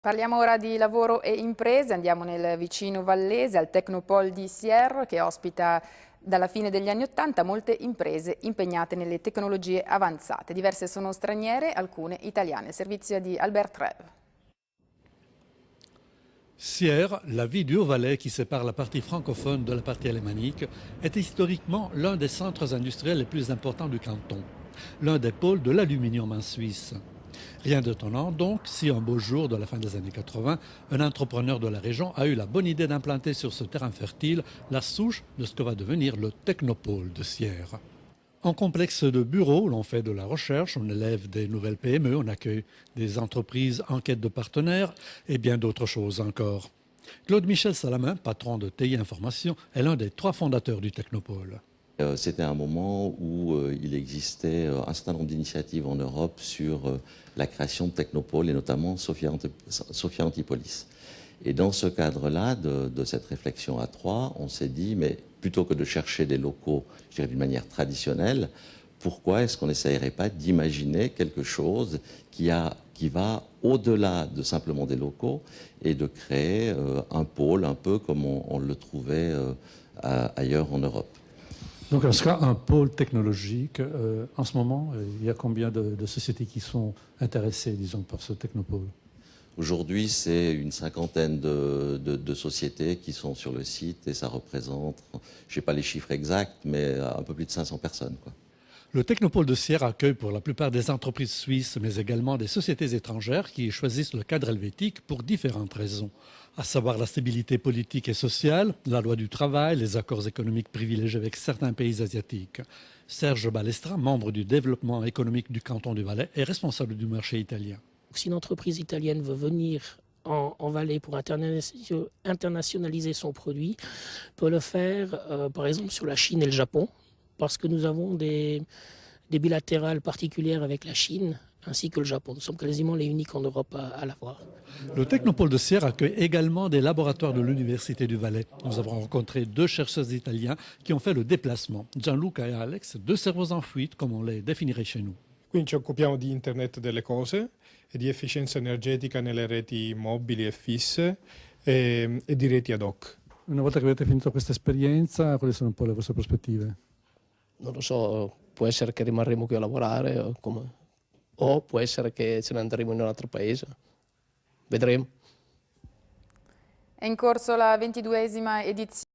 Parliamo ora di lavoro e imprese, andiamo nel vicino Vallese, al Tecnopole di Sierre, che ospita dalla fine degli anni Ottanta molte imprese impegnate nelle tecnologie avanzate. Diverse sono straniere, alcune italiane. Servizio di Albert Rev. Sierre, la ville du Haut-Valais qui sépare la partie francophone de la partie alémanique, est historiquement l'un des centres industriels les plus importants du canton, l'un des pôles de l'aluminium en Suisse. Rien d'étonnant donc si un beau jour de la fin des années 80, un entrepreneur de la région a eu la bonne idée d'implanter sur ce terrain fertile la souche de ce que va devenir le Technopole de Sierre. En complexe de bureaux, l'on fait de la recherche, on élève des nouvelles PME, on accueille des entreprises en quête de partenaires et bien d'autres choses encore. Claude-Michel Salamin, patron de TI Information, est l'un des 3 fondateurs du Technopole. C'était un moment où il existait un certain nombre d'initiatives en Europe sur la création de technopoles et notamment Sophia Antipolis. Et dans ce cadre-là, de cette réflexion à 3, on s'est dit, mais plutôt que de chercher des locaux, je dirais d'une manière traditionnelle, pourquoi est-ce qu'on n'essayerait pas d'imaginer quelque chose qui va au-delà de simplement des locaux et de créer un pôle un peu comme on le trouvait ailleurs en Europe. Donc, ce sera un pôle technologique. En ce moment, il y a combien de sociétés qui sont intéressées, disons, par ce technopôle? Aujourd'hui, c'est une cinquantaine de sociétés qui sont sur le site et ça représente, je n'ai pas les chiffres exacts, mais un peu plus de 500 personnes, quoi. Le Technopole de Sierre accueille pour la plupart des entreprises suisses, mais également des sociétés étrangères qui y choisissent le cadre helvétique pour différentes raisons, à savoir la stabilité politique et sociale, la loi du travail, les accords économiques privilégiés avec certains pays asiatiques. Serge Balestra, membre du développement économique du canton du Valais, est responsable du marché italien. Si une entreprise italienne veut venir en Valais pour internationaliser son produit, peut le faire par exemple sur la Chine et le Japon, parce que nous avons des bilatérales particulières avec la Chine ainsi que le Japon. Nous sommes quasiment les uniques en Europe à l'avoir. Le Technopole de Sierre accueille également des laboratoires de l'Université du Valais. Nous avons rencontré 2 chercheurs italiens qui ont fait le déplacement. Gianluca et Alex, 2 cerveaux en fuite, comme on les définirait chez nous. Quindi ci occupiamo di Internet delle cose e di efficienza energetica nelle reti mobili e fisse e di reti ad hoc. Una volta che avete finito questa esperienza, quali sono un po' le vostre prospettive? Non lo so, può essere che rimarremo qui a lavorare o può essere che ce ne andremo in un altro paese. Vedremo. È in corso la 22esima edizione.